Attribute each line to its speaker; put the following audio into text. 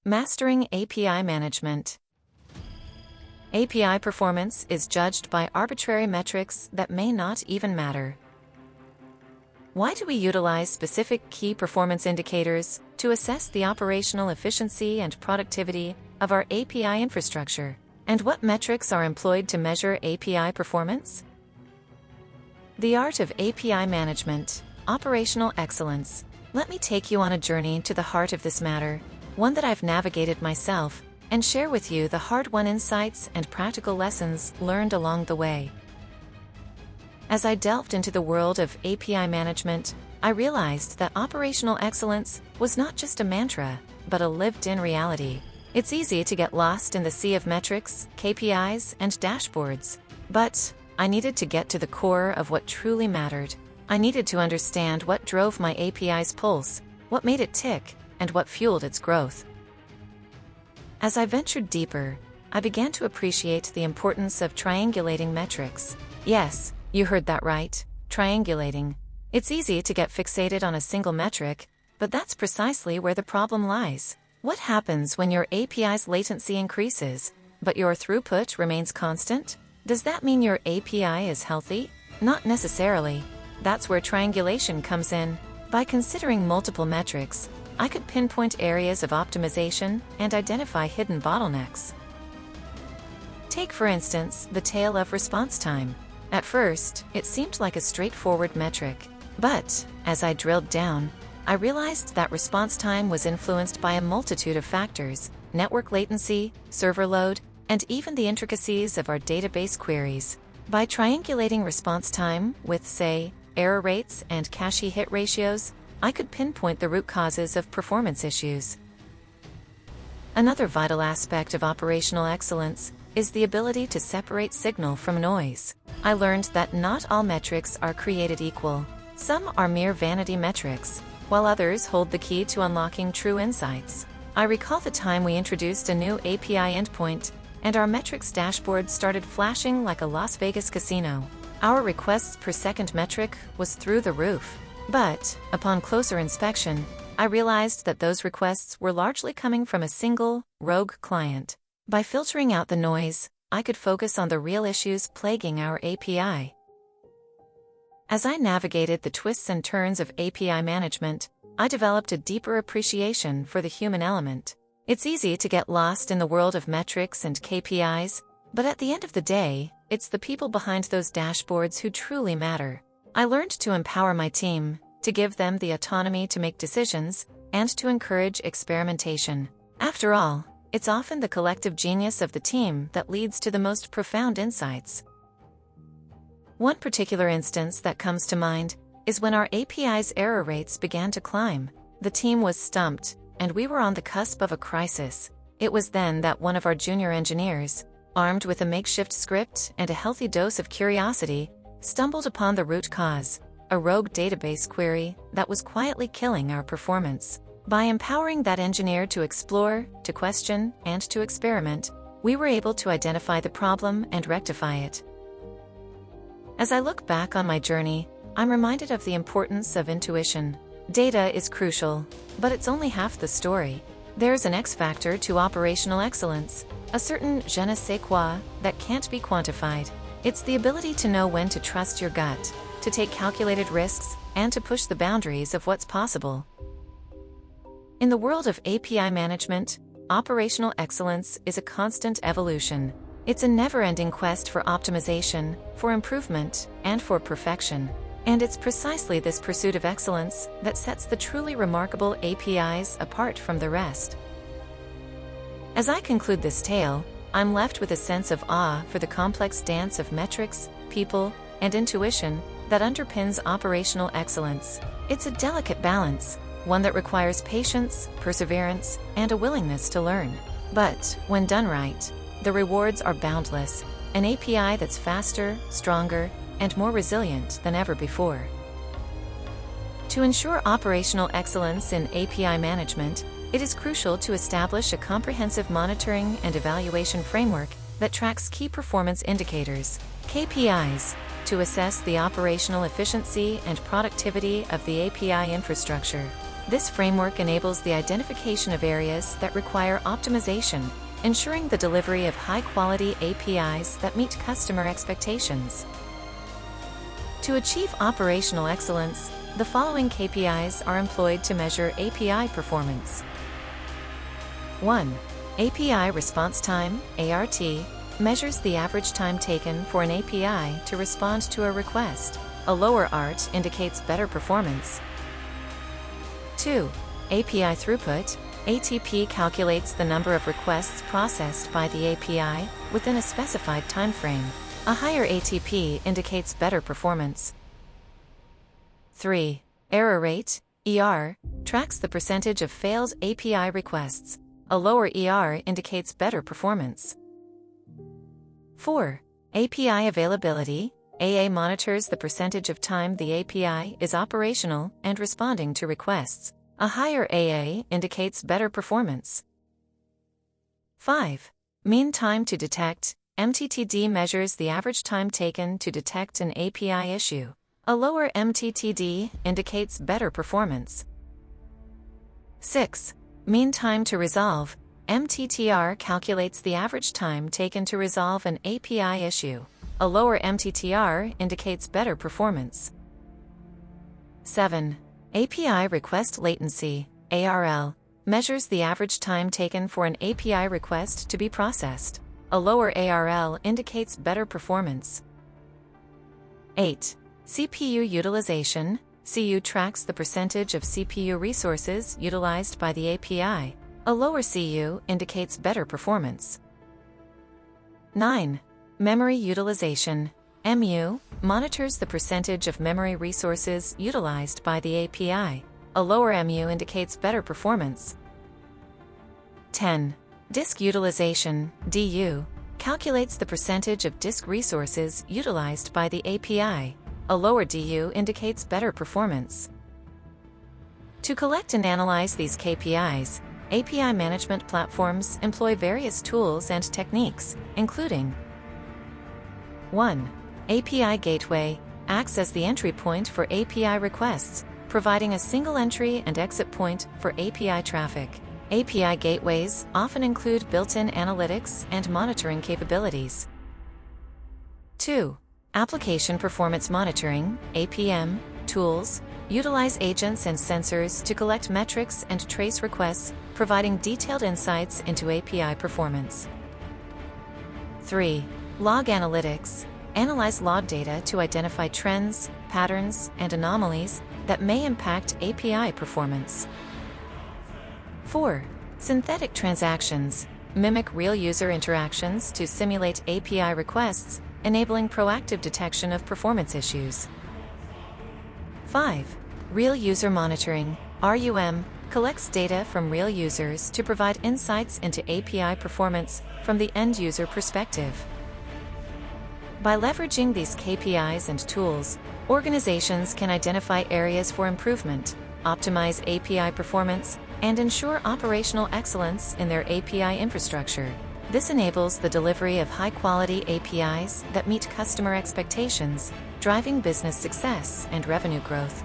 Speaker 1: Mastering API management. API performance is judged by arbitrary metrics that may not even matter. Why do we utilize specific key performance indicators to assess the operational efficiency and productivity of our API infrastructure? And what metrics are employed to measure API performance? The art of API management, operational excellence. Let me take you on a journey to the heart of this matter, one that I've navigated myself, and share with you the hard-won insights and practical lessons learned along the way. As I delved into the world of API management, I realized that operational excellence was not just a mantra, but a lived-in reality. It's easy to get lost in the sea of metrics, KPIs, and dashboards. But I needed to get to the core of what truly mattered. I needed to understand what drove my API's pulse, what made it tick, and what fueled its growth. As I ventured deeper, I began to appreciate the importance of triangulating metrics. Yes, you heard that right, triangulating. It's easy to get fixated on a single metric, but that's precisely where the problem lies. What happens when your API's latency increases, but your throughput remains constant? Does that mean your API is healthy? Not necessarily. That's where triangulation comes in. By considering multiple metrics, I could pinpoint areas of optimization and identify hidden bottlenecks. Take, for instance, the tale of response time. At first, it seemed like a straightforward metric. But, as I drilled down, I realized that response time was influenced by a multitude of factors: network latency, server load, and even the intricacies of our database queries. By triangulating response time with, say, error rates and cache hit ratios, I could pinpoint the root causes of performance issues. Another vital aspect of operational excellence is the ability to separate signal from noise. I learned that not all metrics are created equal. Some are mere vanity metrics, while others hold the key to unlocking true insights. I recall the time we introduced a new API endpoint, and our metrics dashboard started flashing like a Las Vegas casino. Our requests per second metric was through the roof. But, upon closer inspection, I realized that those requests were largely coming from a single, rogue client. By filtering out the noise, I could focus on the real issues plaguing our API. As I navigated the twists and turns of API management, I developed a deeper appreciation for the human element. It's easy to get lost in the world of metrics and KPIs, but at the end of the day, it's the people behind those dashboards who truly matter. I learned to empower my team, to give them the autonomy to make decisions, and to encourage experimentation. After all, it's often the collective genius of the team that leads to the most profound insights. One particular instance that comes to mind is when our API's error rates began to climb. The team was stumped, and we were on the cusp of a crisis. It was then that one of our junior engineers, armed with a makeshift script and a healthy dose of curiosity, stumbled upon the root cause, a rogue database query that was quietly killing our performance. By empowering that engineer to explore, to question, and to experiment, we were able to identify the problem and rectify it. As I look back on my journey, I'm reminded of the importance of intuition. Data is crucial, but it's only half the story. There's an X factor to operational excellence, a certain je ne sais quoi that can't be quantified. It's the ability to know when to trust your gut, to take calculated risks, and to push the boundaries of what's possible. In the world of API management, operational excellence is a constant evolution. It's a never-ending quest for optimization, for improvement, and for perfection. And it's precisely this pursuit of excellence that sets the truly remarkable APIs apart from the rest. As I conclude this tale, I'm left with a sense of awe for the complex dance of metrics, people, and intuition that underpins operational excellence. It's a delicate balance, one that requires patience, perseverance, and a willingness to learn. But, when done right, the rewards are boundless, an API that's faster, stronger, and more resilient than ever before. To ensure operational excellence in API management, it is crucial to establish a comprehensive monitoring and evaluation framework that tracks key performance indicators, KPIs, to assess the operational efficiency and productivity of the API infrastructure. This framework enables the identification of areas that require optimization, ensuring the delivery of high-quality APIs that meet customer expectations. To achieve operational excellence, the following KPIs are employed to measure API performance. 1. API response time, ART, measures the average time taken for an API to respond to a request. A lower ART indicates better performance. 2. API throughput, ATP calculates the number of requests processed by the API within a specified timeframe. A higher ATP indicates better performance. 3. Error rate, ER, tracks the percentage of failed API requests. A lower ER indicates better performance. 4. API availability, AA monitors the percentage of time the API is operational and responding to requests. A higher AA indicates better performance. 5. Mean time to detect, MTTD measures the average time taken to detect an API issue. A lower MTTD indicates better performance. 6. Mean time to resolve, MTTR calculates the average time taken to resolve an API issue. A lower MTTR indicates better performance. 7. API request latency, ARL, measures the average time taken for an API request to be processed. A lower ARL indicates better performance. 8. CPU utilization, CU tracks the percentage of CPU resources utilized by the API. A lower CU indicates better performance. 9. Memory utilization, MU, monitors the percentage of memory resources utilized by the API. A lower MU indicates better performance. 10. Disk utilization, DU, calculates the percentage of disk resources utilized by the API. A lower DU indicates better performance. To collect and analyze these KPIs, API management platforms employ various tools and techniques, including 1. API Gateway acts as the entry point for API requests, providing a single entry and exit point for API traffic. API gateways often include built-in analytics and monitoring capabilities. 2. Application Performance Monitoring, APM, tools, utilize agents and sensors to collect metrics and trace requests, providing detailed insights into API performance. 3. Log Analytics, analyze log data to identify trends, patterns, and anomalies that may impact API performance. 4. Synthetic Transactions, mimic real user interactions to simulate API requests, enabling proactive detection of performance issues. 5. Real User Monitoring, RUM, collects data from real users to provide insights into API performance from the end-user perspective. By leveraging these KPIs and tools, organizations can identify areas for improvement, optimize API performance, and ensure operational excellence in their API infrastructure. This enables the delivery of high-quality APIs that meet customer expectations, driving business success and revenue growth.